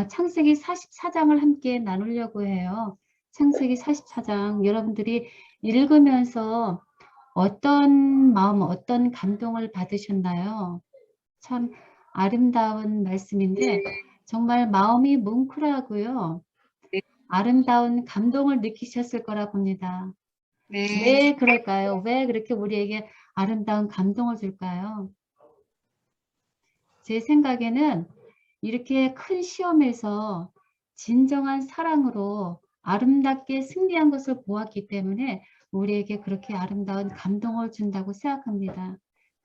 창세기 44장을 함께 나누려고 해요. 창세기 44장 여러분들이 읽으면서 어떤 마음, 어떤 감동을 받으셨나요? 참 아름다운 말씀인데 정말 마음이 뭉클하고요. 네. 아름다운 감동을 느끼셨을 거라 봅니다. 네. 왜 그럴까요? 왜 그렇게 우리에게 아름다운 감동을 줄까요? 제 생각에는 이렇게 큰 시험에서 진정한 사랑으로 아름답게 승리한 것을 보았기 때문에 우리에게 그렇게 아름다운 감동을 준다고 생각합니다.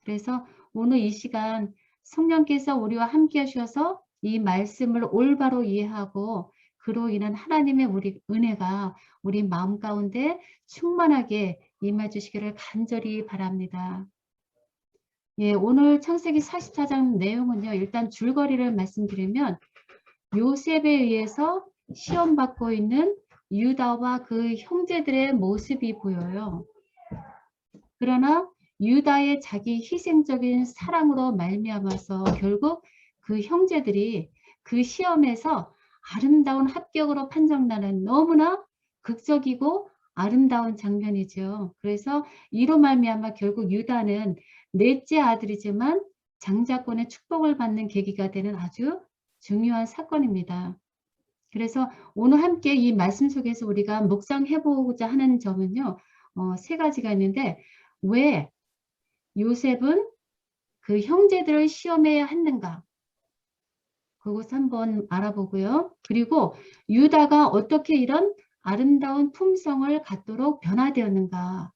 그래서 오늘 이 시간 성령께서 우리와 함께 하셔서 이 말씀을 올바로 이해하고 그로 인한 하나님의 우리 은혜가 우리 마음 가운데 충만하게 임해 주시기를 간절히 바랍니다. 예, 오늘 창세기 44장 내용은요. 일단 줄거리를 말씀드리면 요셉에 의해서 시험받고 있는 유다와 그 형제들의 모습이 보여요. 그러나 유다의 자기 희생적인 사랑으로 말미암아서 결국 그 형제들이 그 시험에서 아름다운 합격으로 판정나는 너무나 극적이고 아름다운 장면이죠. 그래서 이로 말미암아 결국 유다는 넷째 아들이지만 장자권의 축복을 받는 계기가 되는 아주 중요한 사건입니다. 그래서 오늘 함께 이 말씀 속에서 우리가 묵상해보고자 하는 점은요. 세 가지가 있는데 왜 요셉은 그 형제들을 시험해야 했는가? 그것 한번 알아보고요. 그리고 유다가 어떻게 이런 아름다운 품성을 갖도록 변화되었는가?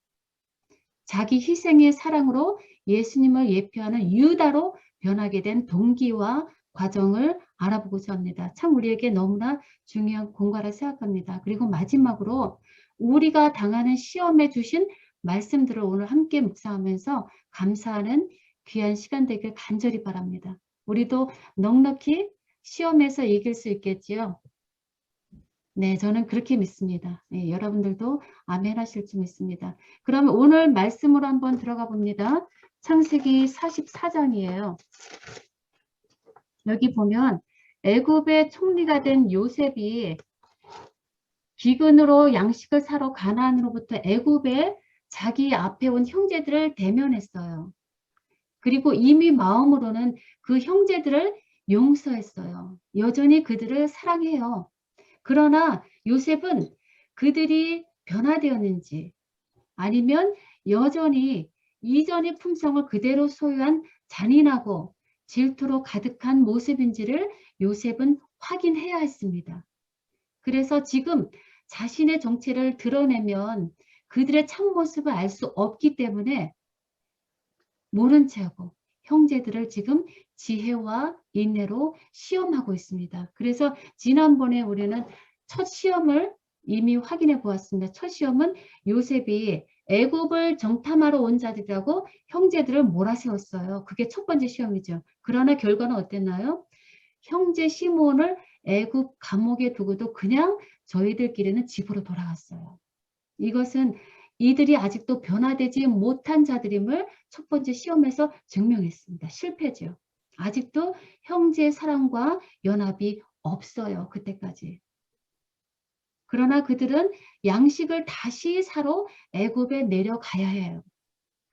자기 희생의 사랑으로 예수님을 예표하는 유다로 변하게 된 동기와 과정을 알아보고자 합니다. 참 우리에게 너무나 중요한 공과라 생각합니다. 그리고 마지막으로 우리가 당하는 시험에 주신 말씀들을 오늘 함께 묵상하면서 감사하는 귀한 시간 되길 간절히 바랍니다. 우리도 넉넉히 시험에서 이길 수 있겠지요. 네, 저는 그렇게 믿습니다. 네, 여러분들도 아멘 하실 줄 믿습니다. 그러면 오늘 말씀으로 한번 들어가 봅니다. 창세기 44장이에요. 여기 보면 애굽의 총리가 된 요셉이 기근으로 양식을 사러 가나안으로부터 애굽에 자기 앞에 온 형제들을 대면했어요. 그리고 이미 마음으로는 그 형제들을 용서했어요. 여전히 그들을 사랑해요. 그러나 요셉은 그들이 변화되었는지 아니면 여전히 이전의 품성을 그대로 소유한 잔인하고 질투로 가득한 모습인지를 요셉은 확인해야 했습니다. 그래서 지금 자신의 정체를 드러내면 그들의 참모습을 알 수 없기 때문에 모른 채하고 형제들을 지금 지혜와 인내로 시험하고 있습니다. 그래서 지난번에 우리는 첫 시험을 이미 확인해 보았습니다. 첫 시험은 요셉이 애굽을 정탐하러 온 자들이라고 형제들을 몰아세웠어요. 그게 첫 번째 시험이죠. 그러나 결과는 어땠나요? 형제 시므온을 애굽 감옥에 두고도 그냥 저희들끼리는 집으로 돌아갔어요. 이것은 이들이 아직도 변화되지 못한 자들임을 첫 번째 시험에서 증명했습니다. 실패죠. 아직도 형제의 사랑과 연합이 없어요. 그때까지. 그러나 그들은 양식을 다시 사러 애굽에 내려가야 해요.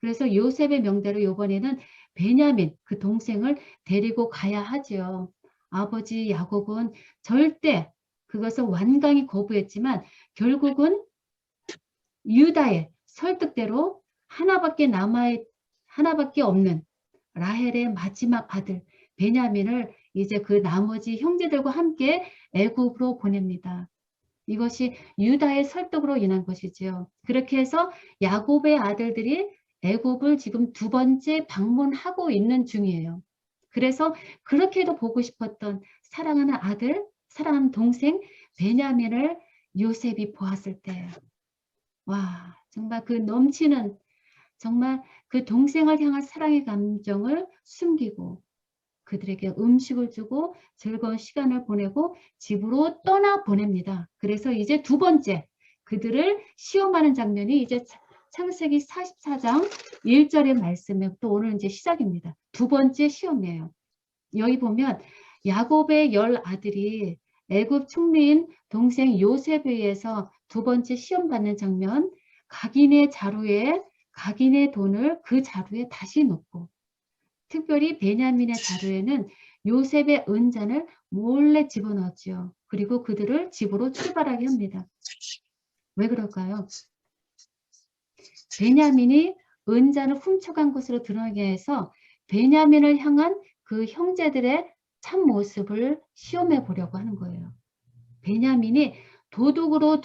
그래서 요셉의 명대로 이번에는 베냐민 그 동생을 데리고 가야 하죠. 아버지 야곱은 절대 그것을 완강히 거부했지만 결국은 유다의 설득대로 하나밖에 없는 라헬의 마지막 아들 베냐민을 이제 그 나머지 형제들과 함께 애굽으로 보냅니다. 이것이 유다의 설득으로 인한 것이지요. 그렇게 해서 야곱의 아들들이 애굽을 지금 두 번째 방문하고 있는 중이에요. 그래서 그렇게도 보고 싶었던 사랑하는 아들, 사랑하는 동생 베냐민을 요셉이 보았을 때 와, 정말 그 넘치는 정말 그 동생을 향한 사랑의 감정을 숨기고 그들에게 음식을 주고 즐거운 시간을 보내고 집으로 떠나 보냅니다. 그래서 이제 두 번째 그들을 시험하는 장면이 이제 창세기 44장 1절의 말씀부터 오늘 이제 시작입니다. 두 번째 시험이에요. 여기 보면 야곱의 10아들이 애굽 총리인 동생 요셉에 의해서 두 번째 시험 받는 장면, 각인의 자루에 각인의 돈을 그 자루에 다시 넣고, 특별히 베냐민의 자루에는 요셉의 은잔을 몰래 집어넣었지요. 그리고 그들을 집으로 출발하게 합니다. 왜 그럴까요? 베냐민이 은잔을 훔쳐간 것으로 드러나게 해서 베냐민을 향한 그 형제들의 참 모습을 시험해 보려고 하는 거예요. 베냐민이 도둑으로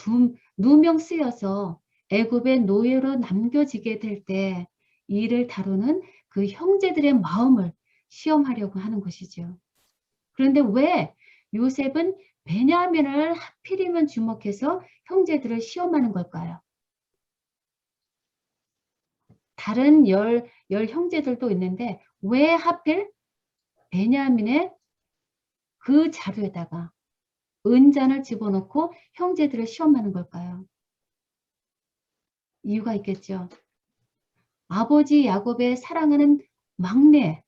누명 쓰여서 애굽의 노예로 남겨지게 될 때 이를 다루는 그 형제들의 마음을 시험하려고 하는 것이죠. 그런데 왜 요셉은 베냐민을 하필이면 주목해서 형제들을 시험하는 걸까요? 다른 열 형제들도 있는데 왜 하필 베냐민의 그 자루에다가 은잔을 집어넣고 형제들을 시험하는 걸까요? 이유가 있겠죠. 아버지 야곱의 사랑하는 막내,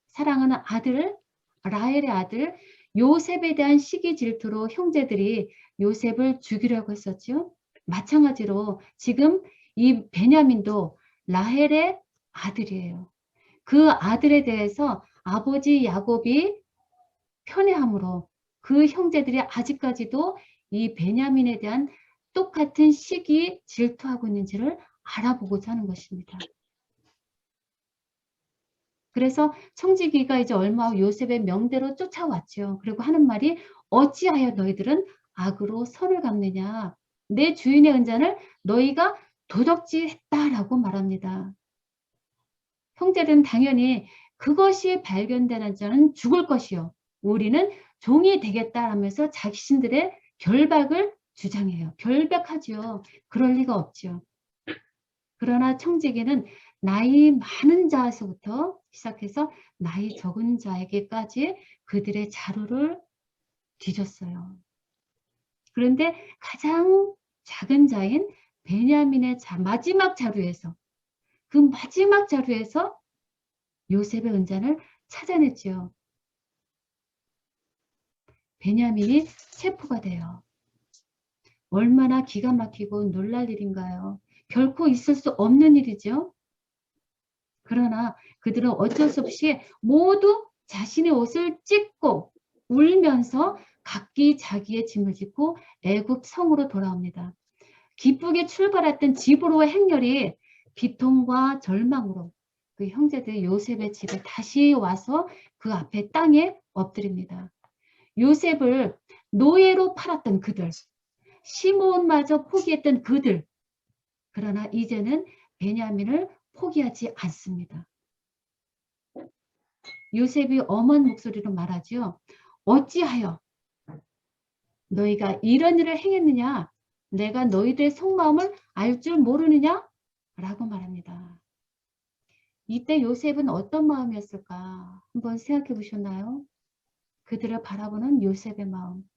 사랑하는 아들, 라헬의 아들 요셉에 대한 시기 질투로 형제들이 요셉을 죽이려고 했었죠. 마찬가지로 지금 이 베냐민도 라헬의 아들이에요. 그 아들에 대해서 아버지 야곱이 편애함으로 그 형제들이 아직까지도 이 베냐민에 대한 똑같은 시기 질투하고 있는지를 알아보고자 하는 것입니다. 그래서 청지기가 이제 얼마 후 요셉의 명대로 쫓아왔죠. 그리고 하는 말이 어찌하여 너희들은 악으로 선을 갚느냐. 내 주인의 은잔을 너희가 도적질했다라고 말합니다. 형제들은 당연히 그것이 발견되는 자는 죽을 것이요. 우리는 종이 되겠다 하면서 자신들의 결박을 주장해요. 결박하죠. 그럴 리가 없죠. 그러나 청지기는 나이 많은 자에서부터 시작해서 나이 적은 자에게까지 그들의 자루를 뒤졌어요. 그런데 가장 작은 자인 베냐민의 마지막 자루에서 그 마지막 자루에서 요셉의 은잔을 찾아냈지요. 베냐민이 체포가 돼요. 얼마나 기가 막히고 놀랄 일인가요? 결코 있을 수 없는 일이죠. 그러나 그들은 어쩔 수 없이 모두 자신의 옷을 찢고 울면서 각기 자기의 짐을 짓고 애굽 성으로 돌아옵니다. 기쁘게 출발했던 집으로의 행렬이 비통과 절망으로 그 형제들 요셉의 집에 다시 와서 그 앞에 땅에 엎드립니다. 요셉을 노예로 팔았던 그들, 시몬마저 포기했던 그들, 그러나 이제는 베냐민을 포기하지 않습니다. 요셉이 엄한 목소리로 말하죠. 어찌하여 너희가 이런 일을 행했느냐? 내가 너희들의 속마음을 알 줄 모르느냐? 라고 말합니다. 이때 요셉은 어떤 마음이었을까? 한번 생각해 보셨나요? 그들을 바라보는 요셉의 마음.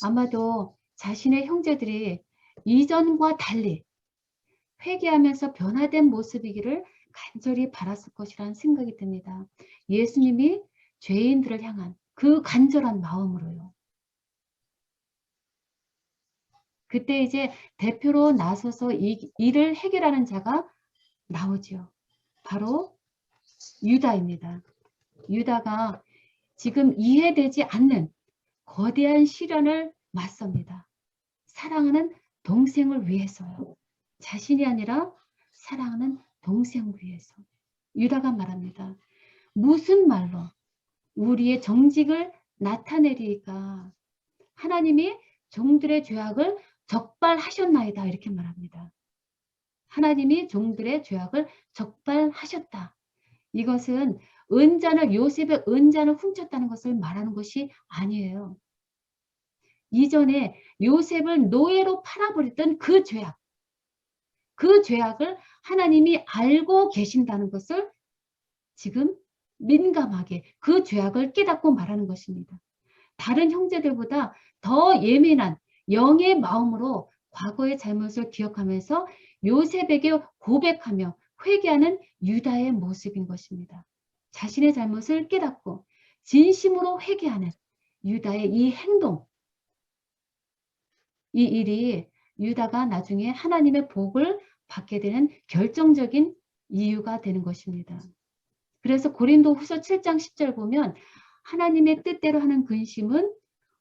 아마도 자신의 형제들이 이전과 달리 회개하면서 변화된 모습이기를 간절히 바랐을 것이라는 생각이 듭니다. 예수님이 죄인들을 향한 그 간절한 마음으로요. 그때 이제 대표로 나서서 이 일을 해결하는 자가 나오죠. 바로 유다입니다. 유다가 지금 이해되지 않는 거대한 시련을 맞섭니다. 사랑하는 동생을 위해서요. 자신이 아니라 사랑하는 동생을 위해서. 유다가 말합니다. 무슨 말로 우리의 정직을 나타내리까 하나님이 종들의 죄악을 적발하셨나이다 이렇게 말합니다. 하나님이 종들의 죄악을 적발하셨다. 이것은 요셉의 은잔을 훔쳤다는 것을 말하는 것이 아니에요. 이전에 요셉을 노예로 팔아버렸던 그 죄악을 하나님이 알고 계신다는 것을 지금 민감하게 그 죄악을 깨닫고 말하는 것입니다. 다른 형제들보다 더 예민한 영의 마음으로 과거의 잘못을 기억하면서 요셉에게 고백하며 회개하는 유다의 모습인 것입니다. 자신의 잘못을 깨닫고 진심으로 회개하는 유다의 이 행동, 이 일이 유다가 나중에 하나님의 복을 받게 되는 결정적인 이유가 되는 것입니다. 그래서 고린도후서 7장 10절 보면 하나님의 뜻대로 하는 근심은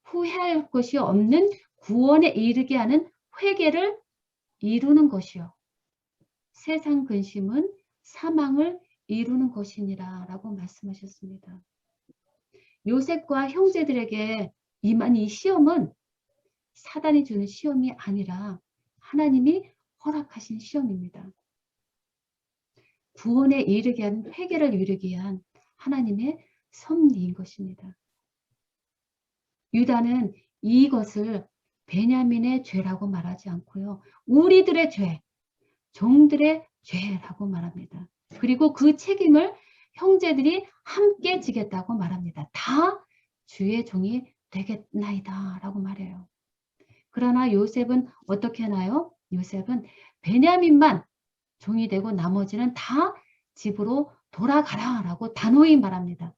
후회할 것이 없는 구원에 이르게 하는 회개를 이루는 것이요. 세상 근심은 사망을 이루는 것이니라 라고 말씀하셨습니다. 요셉과 형제들에게 임한 이 시험은 사단이 주는 시험이 아니라 하나님이 허락하신 시험입니다. 구원에 이르게 한 회개를 이루기 위한 하나님의 섭리인 것입니다. 유다는 이것을 베냐민의 죄라고 말하지 않고요. 우리들의 죄, 종들의 죄라고 말합니다. 그리고 그 책임을 형제들이 함께 지겠다고 말합니다. 다 주의 종이 되겠나이다 라고 말해요. 그러나 요셉은 어떻게 하나요? 요셉은 베냐민만 종이 되고 나머지는 다 집으로 돌아가라 라고 단호히 말합니다.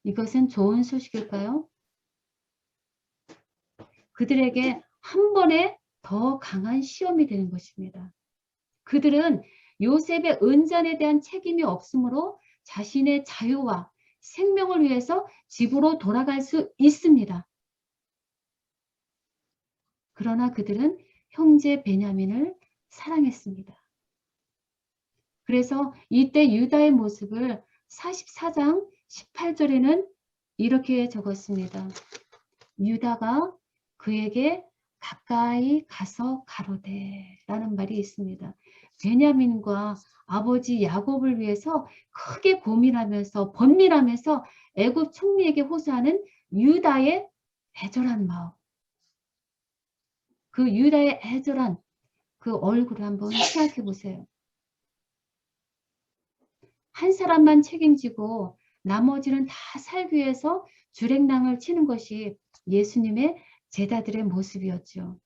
이것은 좋은 소식일까요? 그들에게 한 번에 더 강한 시험이 되는 것입니다. 그들은 요셉의 은잔에 대한 책임이 없으므로 자신의 자유와 생명을 위해서 집으로 돌아갈 수 있습니다. 그러나 그들은 형제 베냐민을 사랑했습니다. 그래서 이때 유다의 모습을 44장 18절에는 이렇게 적었습니다. 유다가 그에게 가까이 가서 가로되 라는 말이 있습니다. 베냐민과 아버지 야곱을 위해서 크게 고민하면서 번민하면서 애굽 총리에게 호소하는 유다의 애절한 마음. 그 유다의 애절한 그 얼굴을 한번 생각해 보세요. 한 사람만 책임지고 나머지는 다 살기 위해서 주랭랑을 치는 것이 예수님의 제자들의 모습이었죠.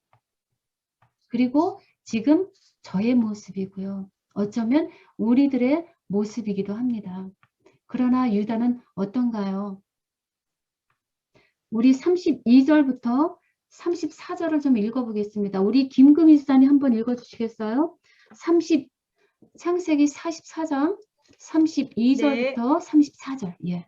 그리고 지금 저의 모습이고요. 어쩌면 우리들의 모습이기도 합니다. 그러나 유다는 어떤가요? 우리 32절부터 34절을 좀 읽어보겠습니다. 우리 김금희 수사님 한번 읽어주시겠어요? 창세기 44장 32절부터 34절. 예.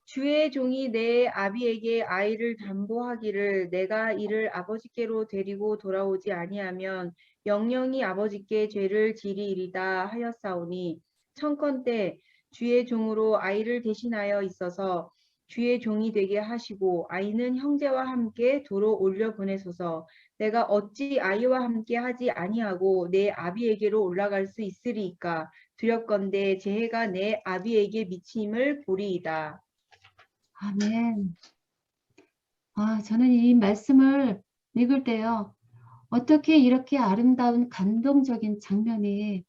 주의 종이 내 아비에게 아이를 담보하기를 내가 이를 아버지께로 데리고 돌아오지 아니하면 영영이 아버지께 죄를 지리이리다 하였사오니 청컨대 주의 종으로 아이를 대신하여 있어서 주의 종이 되게 하시고 아이는 형제와 함께 도로 올려 보내소서. 내가 어찌 아이와 함께 하지 아니하고 내 아비에게로 올라갈 수 있으리이까. 두렵건대 재해가 내 아비에게 미침을 보리이다. 아멘. 저는 이 말씀을 읽을 때요. 어떻게 이렇게 아름다운 감동적인 장면이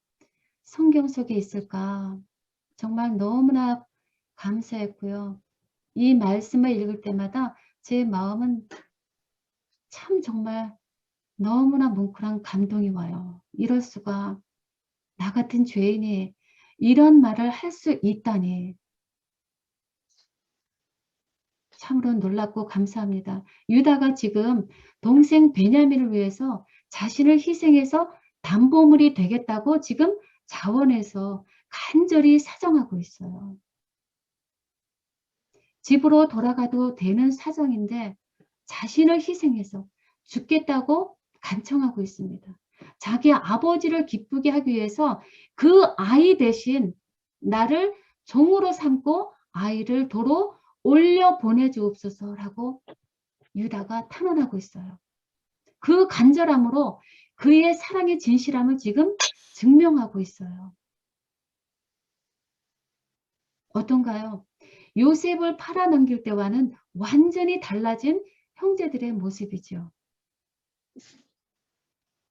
성경 속에 있을까? 정말 너무나 감사했고요. 이 말씀을 읽을 때마다 제 마음은 참 정말 너무나 뭉클한 감동이 와요. 이럴 수가, 나 같은 죄인이 이런 말을 할 수 있다니. 참으로 놀랍고 감사합니다. 유다가 지금 동생 베냐민을 위해서 자신을 희생해서 담보물이 되겠다고 지금 자원해서 간절히 사정하고 있어요. 집으로 돌아가도 되는 사정인데 자신을 희생해서 죽겠다고 간청하고 있습니다. 자기 아버지를 기쁘게 하기 위해서 그 아이 대신 나를 종으로 삼고 아이를 도로 올려 보내주옵소서라고 유다가 탄원하고 있어요. 그 간절함으로 그의 사랑의 진실함을 지금 증명하고 있어요. 어떤가요? 요셉을 팔아넘길 때와는 완전히 달라진 형제들의 모습이죠.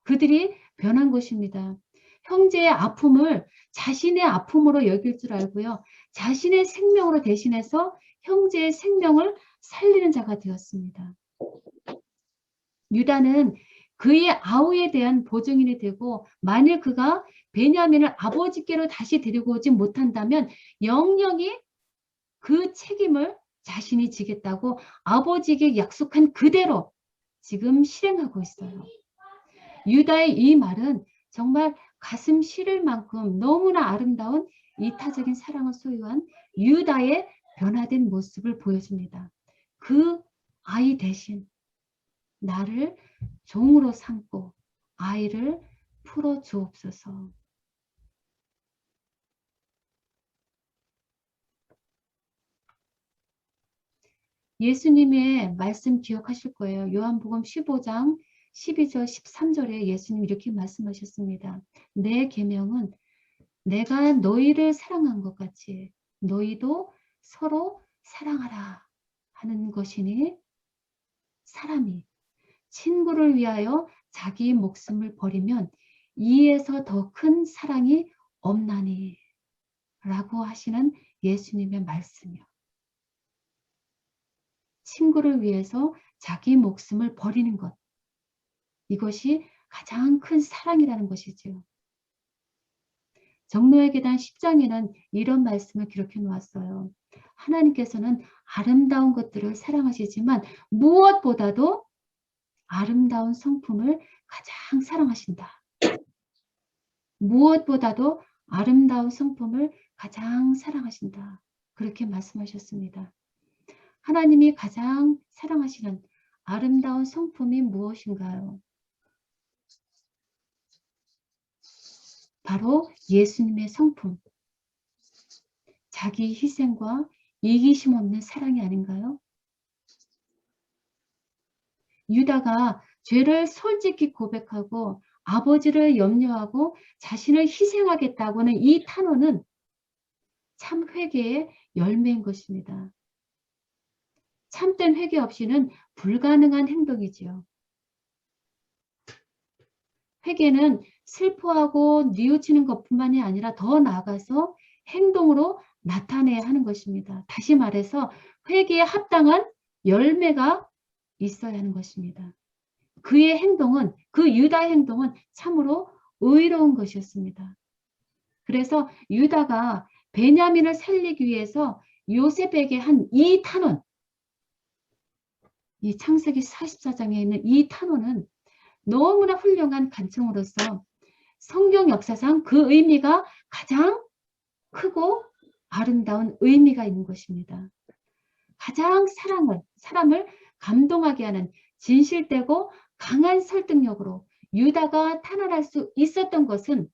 그들이 변한 것입니다. 형제의 아픔을 자신의 아픔으로 여길 줄 알고요. 자신의 생명으로 대신해서 형제의 생명을 살리는 자가 되었습니다. 유다는 그의 아우에 대한 보증인이 되고, 만일 그가 베냐민을 아버지께로 다시 데리고 오지 못한다면 영영이 그 책임을 자신이 지겠다고 아버지에게 약속한 그대로 지금 실행하고 있어요. 유다의 이 말은 정말 가슴 시릴 만큼 너무나 아름다운 이타적인 사랑을 소유한 유다의 변화된 모습을 보여줍니다. 그 아이 대신 나를 종으로 삼고 아이를 풀어 주옵소서. 예수님의 말씀 기억하실 거예요. 요한복음 15장 12절 13절에 예수님 이렇게 말씀하셨습니다. 내 계명은 내가 너희를 사랑한 것 같이 너희도 서로 사랑하라 하는 것이니, 사람이 친구를 위하여 자기 목숨을 버리면 이에서 더 큰 사랑이 없나니 라고 하시는 예수님의 말씀이요. 친구를 위해서 자기 목숨을 버리는 것, 이것이 가장 큰 사랑이라는 것이지요. 정노의 계단 10장에는 이런 말씀을 기록해 놓았어요. 하나님께서는 아름다운 것들을 사랑하시지만 무엇보다도 아름다운 성품을 가장 사랑하신다. 무엇보다도 아름다운 성품을 가장 사랑하신다. 그렇게 말씀하셨습니다. 하나님이 가장 사랑하시는 아름다운 성품이 무엇인가요? 바로 예수님의 성품, 자기 희생과 이기심 없는 사랑이 아닌가요? 유다가 죄를 솔직히 고백하고 아버지를 염려하고 자신을 희생하겠다고는 이 탄원은 참 회개의 열매인 것입니다. 참된 회개 없이는 불가능한 행동이지요. 회개는 슬퍼하고 뉘우치는 것뿐만이 아니라 더 나아가서 행동으로 나타내야 하는 것입니다. 다시 말해서 회개에 합당한 열매가 있어야 하는 것입니다. 그의 행동은, 그 유다의 행동은 참으로 의로운 것이었습니다. 그래서 유다가 베냐민을 살리기 위해서 요셉에게 한 이 탄원, 이 창세기 44장에 있는 이 탄원은 너무나 훌륭한 간청으로서 성경 역사상 그 의미가 가장 크고 아름다운 의미가 있는 것입니다. 가장 사람을 감동하게 하는 진실되고 강한 설득력으로 유다가 탄원할 수 있었던 것은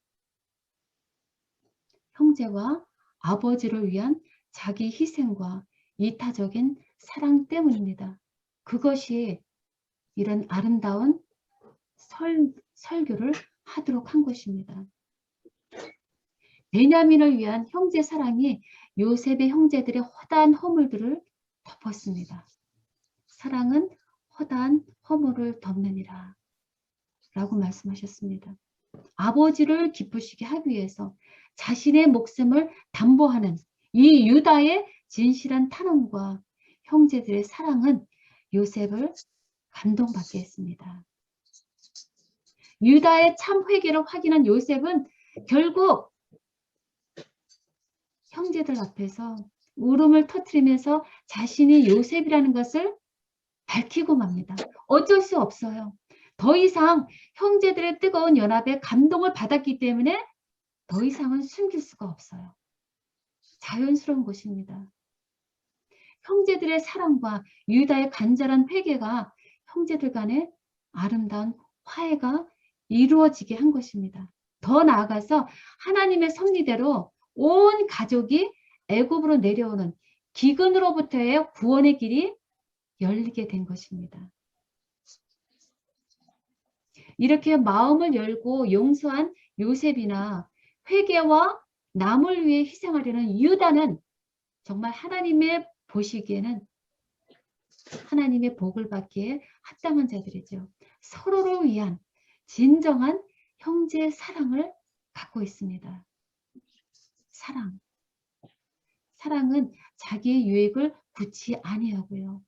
형제와 아버지를 위한 자기 희생과 이타적인 사랑 때문입니다. 그것이 이런 아름다운 설교를 하도록 한 것입니다. 베냐민을 위한 형제 사랑이 요셉의 형제들의 허다한 허물들을 덮었습니다. 사랑은 허다한 허물을 덮느니라 라고 말씀하셨습니다. 아버지를 기쁘시게 하기 위해서 자신의 목숨을 담보하는 이 유다의 진실한 탄원과 형제들의 사랑은 요셉을 감동받게 했습니다. 유다의 참 회개를 확인한 요셉은 결국 형제들 앞에서 울음을 터뜨리면서 자신이 요셉이라는 것을 밝히고 맙니다. 어쩔 수 없어요. 더 이상 형제들의 뜨거운 연합에 감동을 받았기 때문에 더 이상은 숨길 수가 없어요. 자연스러운 것입니다. 형제들의 사랑과 유다의 간절한 회개가 형제들 간의 아름다운 화해가 이루어지게 한 것입니다. 더 나아가서 하나님의 섭리대로 온 가족이 애굽으로 내려오는 기근으로부터의 구원의 길이 열리게 된 것입니다. 이렇게 마음을 열고 용서한 요셉이나 회개와 남을 위해 희생하려는 유다는 정말 하나님의 보시기에는 하나님의 복을 받기에 합당한 자들이죠. 서로를 위한 진정한 형제 사랑을 갖고 있습니다. 사랑은 자기의 유익을 굳이 아니하고요.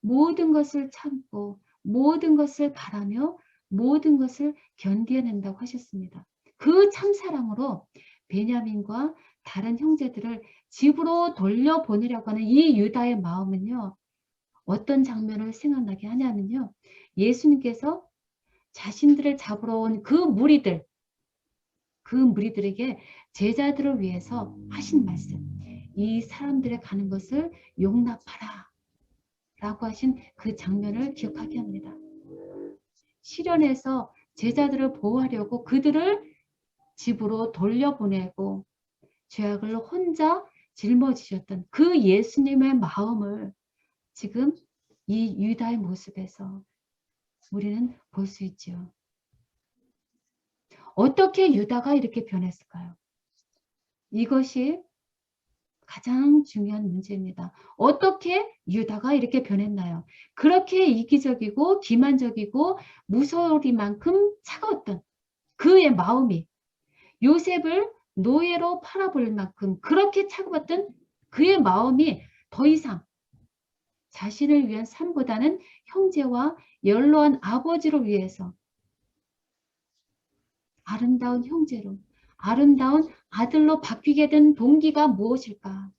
모든 것을 참고 모든 것을 바라며 모든 것을 견뎌낸다고 하셨습니다. 그 참사랑으로 베냐민과 다른 형제들을 집으로 돌려보내려고 하는 이 유다의 마음은요. 어떤 장면을 생각나게 하냐면요. 예수님께서 자신들을 잡으러 온 그 무리들에게 제자들을 위해서 하신 말씀. 이 사람들의 가는 것을 용납하라 라고 하신 그 장면을 기억하게 합니다. 시련에서 제자들을 보호하려고 그들을 집으로 돌려보내고 죄악을 혼자 짊어지셨던 그 예수님의 마음을 지금 이 유다의 모습에서 우리는 볼 수 있죠. 어떻게 유다가 이렇게 변했을까요? 이것이 가장 중요한 문제입니다. 어떻게 유다가 이렇게 변했나요? 그렇게 이기적이고 기만적이고 무서우리만큼 차가웠던 그의 마음이 요셉을 노예로 팔아버릴 만큼 그렇게 차가웠던 그의 마음이 더 이상 자신을 위한 삶보다는 형제와 연로한 아버지를 위해서 아름다운 형제로, 아름다운 아들로 바뀌게 된 동기가 무엇일까?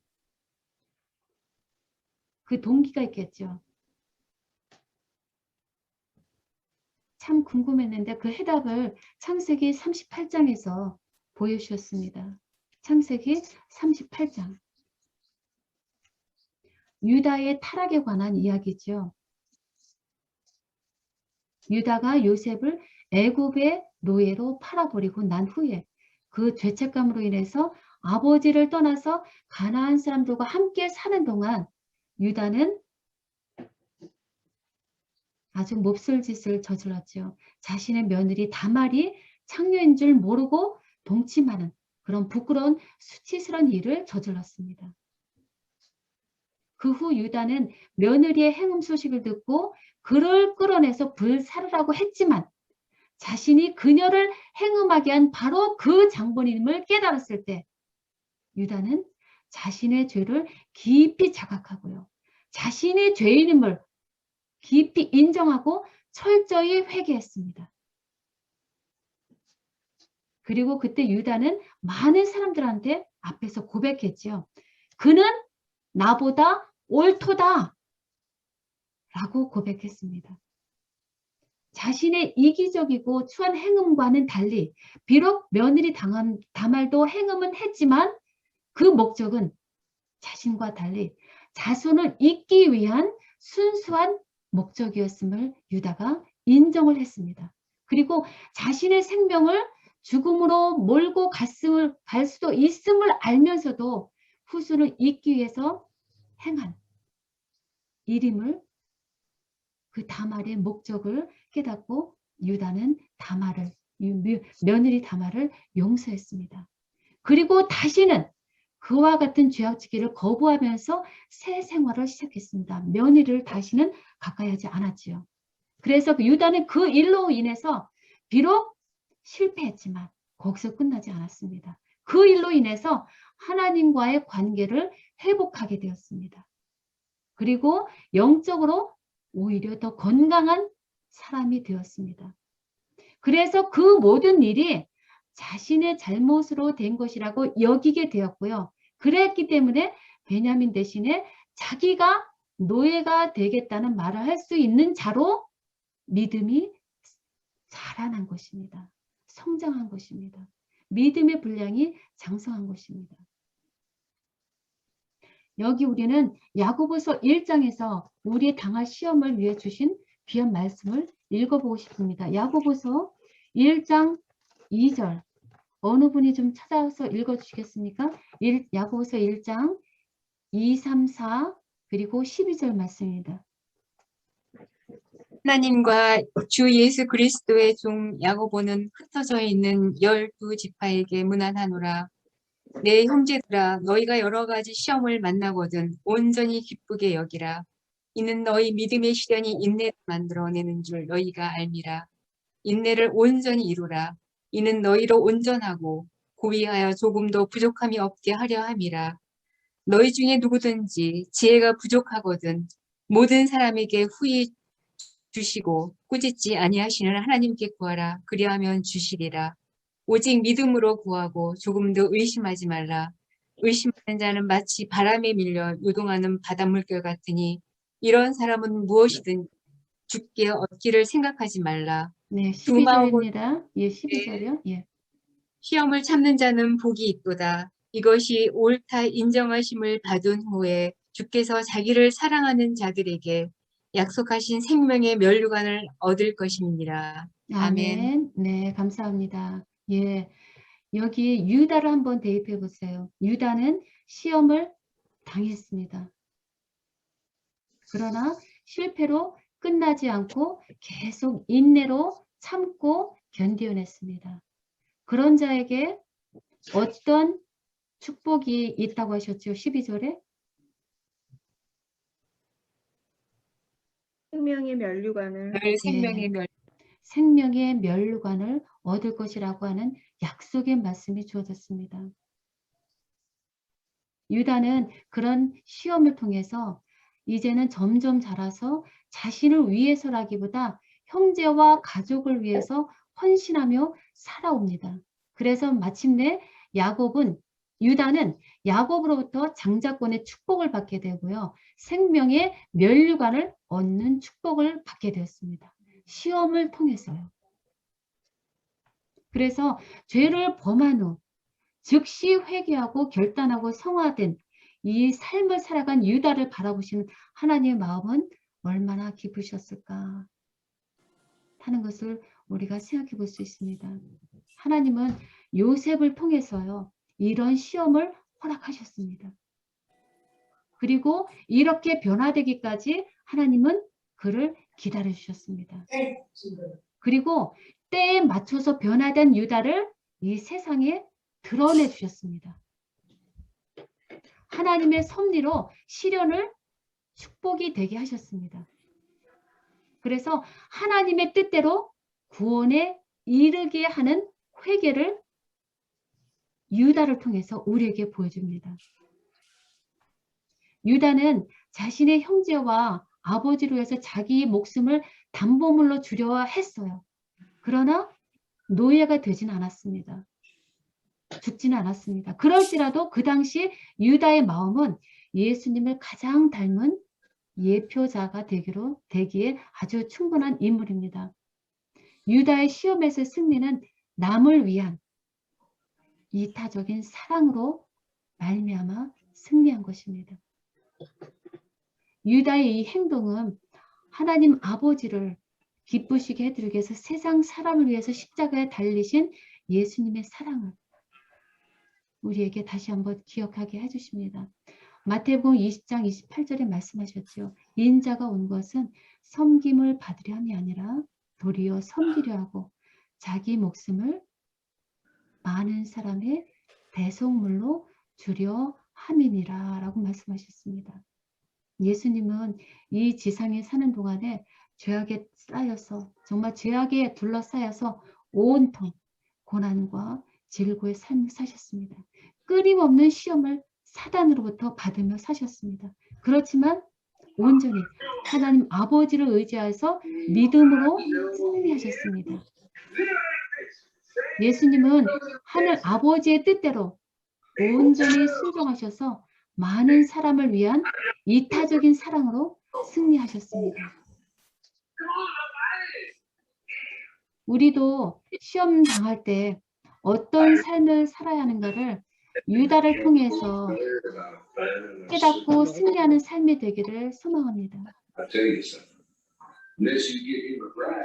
그 동기가 있겠죠. 참 궁금했는데 그 해답을 창세기 38장에서 보여주셨습니다. 창세기 38장. 유다의 타락에 관한 이야기죠. 유다가 요셉을 애굽의 노예로 팔아버리고 난 후에 그 죄책감으로 인해서 아버지를 떠나서 가나안 사람들과 함께 사는 동안 유다는 아주 몹쓸 짓을 저질렀죠. 자신의 며느리 다말이 창녀인 줄 모르고 동침하는 그런 부끄러운 수치스러운 일을 저질렀습니다. 그 후 유다는 며느리의 행음 소식을 듣고 그를 끌어내서 불사르라고 했지만 자신이 그녀를 행음하게 한 바로 그 장본인임을 깨달았을 때 유다는 자신의 죄를 깊이 자각하고요. 자신의 죄인임을 깊이 인정하고 철저히 회개했습니다. 그리고 그때 유다는 많은 사람들한테 앞에서 고백했죠. 그는 나보다 옳도다 라고 고백했습니다. 자신의 이기적이고 추한 행음과는 달리 비록 며느리 다말도 행음은 했지만 그 목적은 자신과 달리 자손을 잇기 위한 순수한 목적이었음을 유다가 인정을 했습니다. 그리고 자신의 생명을 죽음으로 몰고 갈 수도 있음을 알면서도 후손을 잇기 위해서 행한 일임을 그 다말의 목적을 깨닫고 유다는 며느리 다말을 용서했습니다. 그리고 다시는 그와 같은 죄악지기를 거부하면서 새 생활을 시작했습니다. 며느리를 다시는 가까이 하지 않았지요. 그래서 유다는 그 일로 인해서 비록 실패했지만 거기서 끝나지 않았습니다. 그 일로 인해서 하나님과의 관계를 회복하게 되었습니다. 그리고 영적으로 오히려 더 건강한 사람이 되었습니다. 그래서 그 모든 일이 자신의 잘못으로 된 것이라고 여기게 되었고요. 그랬기 때문에 베냐민 대신에 자기가 노예가 되겠다는 말을 할 수 있는 자로 믿음이 자라난 것입니다. 성장한 것입니다. 믿음의 분량이 장성한 것입니다. 여기 우리는 야고보서 1장에서 우리의 당할 시험을 위해 주신 귀한 말씀을 읽어보고 싶습니다. 야고보서 1장 2절 어느 분이 좀 찾아서 읽어주시겠습니까? 야고보서 1장 2, 3, 4 그리고 12절 말씀입니다. 하나님과 주 예수 그리스도의 종 야고보는 흩어져 있는 12지파에게 문안하노라. 내 형제들아, 너희가 여러 가지 시험을 만나거든 온전히 기쁘게 여기라. 이는 너희 믿음의 시련이 인내를 만들어내는 줄 너희가 알미라. 인내를 온전히 이루라. 이는 너희로 온전하고 고위하여 조금도 부족함이 없게 하려 함이라. 너희 중에 누구든지 지혜가 부족하거든 모든 사람에게 후히 주시고 꾸짖지 아니하시는 하나님께 구하라. 그리하면 주시리라. 오직 믿음으로 구하고 조금도 의심하지 말라. 의심하는 자는 마치 바람에 밀려 요동하는 바닷물결 같으니 이런 사람은 무엇이든 죽게 얻기를 생각하지 말라. 네, 두 마음으로 12절입니다. 예, 12절이요. 예. 시험을 참는 자는 복이 있도다. 이것이 옳다 인정하심을 받은 후에 주께서 자기를 사랑하는 자들에게 약속하신 생명의 면류관을 얻을 것입니다. 아멘. 아멘. 네, 감사합니다. 예. 여기 유다를 한번 대입해 보세요. 유다는 시험을 당했습니다. 그러나 실패로 끝나지 않고 계속 인내로 참고 견뎌냈습니다. 그런 자에게 어떤 축복이 있다고 하셨죠? 12절에 생명의 면류관을 생명의 면 생명의 면류관을 얻을 것이라고 하는 약속의 말씀이 주어졌습니다. 유다는 그런 시험을 통해서 이제는 점점 자라서 자신을 위해서라기보다 형제와 가족을 위해서 헌신하며 살아옵니다. 그래서 마침내 유다는 야곱으로부터 장자권의 축복을 받게 되고요. 생명의 면류관을 얻는 축복을 받게 되었습니다. 시험을 통해서요. 그래서 죄를 범한 후 즉시 회개하고 결단하고 성화된 이 삶을 살아간 유다를 바라보시는 하나님의 마음은 얼마나 기쁘셨을까 하는 것을 우리가 생각해 볼 수 있습니다. 하나님은 요셉을 통해서요. 이런 시험을 허락하셨습니다. 그리고 이렇게 변화되기까지 하나님은 그를 기다려 주셨습니다. 그리고 때에 맞춰서 변화된 유다를 이 세상에 드러내 주셨습니다. 하나님의 섭리로 시련을 축복이 되게 하셨습니다. 그래서 하나님의 뜻대로 구원에 이르게 하는 회개를 유다를 통해서 우리에게 보여줍니다. 유다는 자신의 형제와 아버지로 해서 자기 목숨을 담보물로 주려 했어요. 그러나 노예가 되진 않았습니다. 죽지는 않았습니다. 그럴지라도 그 당시 유다의 마음은 예수님을 가장 닮은 예표자가 되기에 아주 충분한 인물입니다. 유다의 시험에서 승리는 남을 위한 이타적인 사랑으로 말미암아 승리한 것입니다. 유다의 이 행동은 하나님 아버지를 기쁘시게 해드리기 위해서 세상 사람을 위해서 십자가에 달리신 예수님의 사랑을 우리에게 다시 한번 기억하게 해주십니다. 마태복음 20장 28절에 말씀하셨죠. 인자가 온 것은 섬김을 받으려 함이 아니라 도리어 섬기려 하고 자기 목숨을 많은 사람의 대속물로 주려 함이니라 라고 말씀하셨습니다. 예수님은 이 지상에 사는 동안에 죄악에 쌓여서 정말 죄악에 둘러싸여서 온통 고난과 질고의 삶을 사셨습니다. 끊임없는 시험을 사단으로부터 받으며 사셨습니다. 그렇지만 온전히 하나님 아버지를 의지해서 믿음으로 승리하셨습니다. 예수님은 하늘 아버지의 뜻대로 온전히 순종하셔서 많은 사람을 위한 이타적인 사랑으로 승리하셨습니다. 우리도 시험 당할 때 어떤 삶을 살아야 하는가를 유다를 통해서 깨닫고 승리하는 삶이 되기를 소망합니다.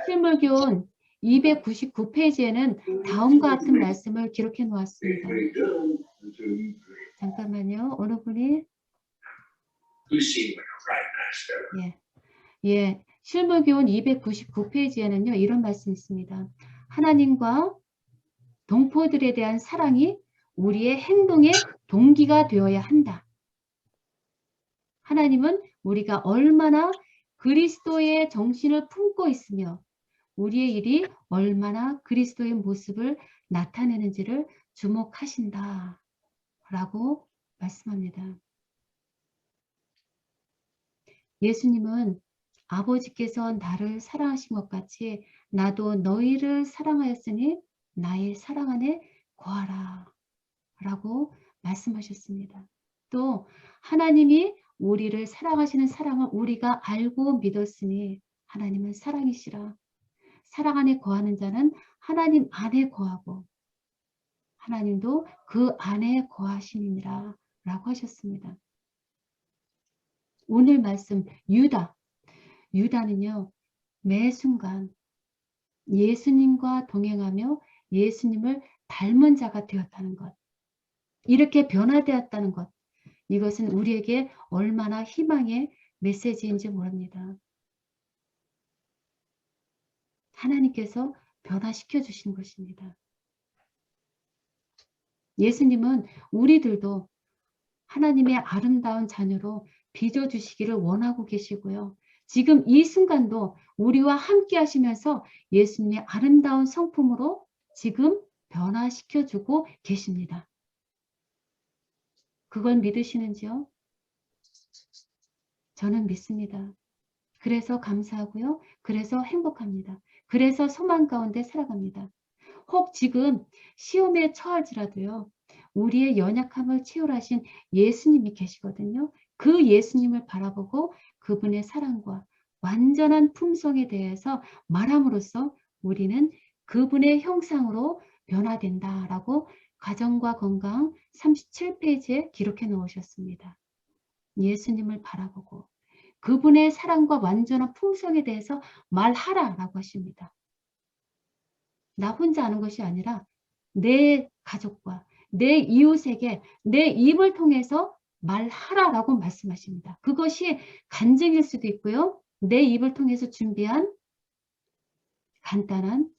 실물교훈 299페이지에는 다음과 같은 말씀을 기록해 놓았습니다. 잠깐만요. 어느 분이 실물교훈 299페이지에는요. 이런 말씀이 있습니다. 하나님과 동포들에 대한 사랑이 우리의 행동의 동기가 되어야 한다. 하나님은 우리가 얼마나 그리스도의 정신을 품고 있으며 우리의 일이 얼마나 그리스도의 모습을 나타내는지를 주목하신다. 라고 말씀합니다. 예수님은 아버지께서 나를 사랑하신 것 같이 나도 너희를 사랑하였으니 나의 사랑 안에 거하라 라고 말씀하셨습니다. 또 하나님이 우리를 사랑하시는 사랑을 우리가 알고 믿었으니 하나님은 사랑이시라. 사랑 안에 거하는 자는 하나님 안에 거하고 하나님도 그 안에 거하시니라 라고 하셨습니다. 오늘 말씀 유다는요 매 순간 예수님과 동행하며 예수님을 닮은 자가 되었다는 것, 이렇게 변화되었다는 것, 이것은 우리에게 얼마나 희망의 메시지인지 모릅니다. 하나님께서 변화시켜 주신 것입니다. 예수님은 우리들도 하나님의 아름다운 자녀로 빚어주시기를 원하고 계시고요. 지금 이 순간도 우리와 함께 하시면서 예수님의 아름다운 성품으로 지금 변화시켜주고 계십니다. 그걸 믿으시는지요? 저는 믿습니다. 그래서 감사하고요. 그래서 행복합니다. 그래서 소망 가운데 살아갑니다. 혹 지금 시험에 처할지라도요. 우리의 연약함을 채울하신 예수님이 계시거든요. 그 예수님을 바라보고 그분의 사랑과 완전한 품성에 대해서 말함으로써 우리는 그분의 형상으로 변화된다라고 가정과 건강 37페이지에 기록해 놓으셨습니다. 예수님을 바라보고 그분의 사랑과 완전한 품성에 대해서 말하라라고 하십니다. 나 혼자 아는 것이 아니라 내 가족과 내 이웃에게 내 입을 통해서 말하라라고 말씀하십니다. 그것이 간증일 수도 있고요. 내 입을 통해서 준비한 간단한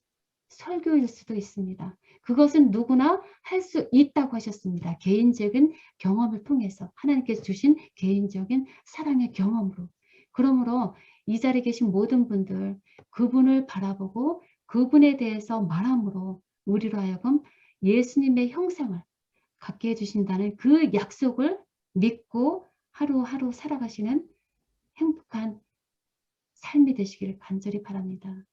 설교일 수도 있습니다. 그것은 누구나 할 수 있다고 하셨습니다. 개인적인 경험을 통해서 하나님께서 주신 개인적인 사랑의 경험으로. 그러므로 이 자리에 계신 모든 분들 그분을 바라보고 그분에 대해서 말함으로 우리로 하여금 예수님의 형상을 갖게 해주신다는 그 약속을 믿고 하루하루 살아가시는 행복한 삶이 되시기를 간절히 바랍니다.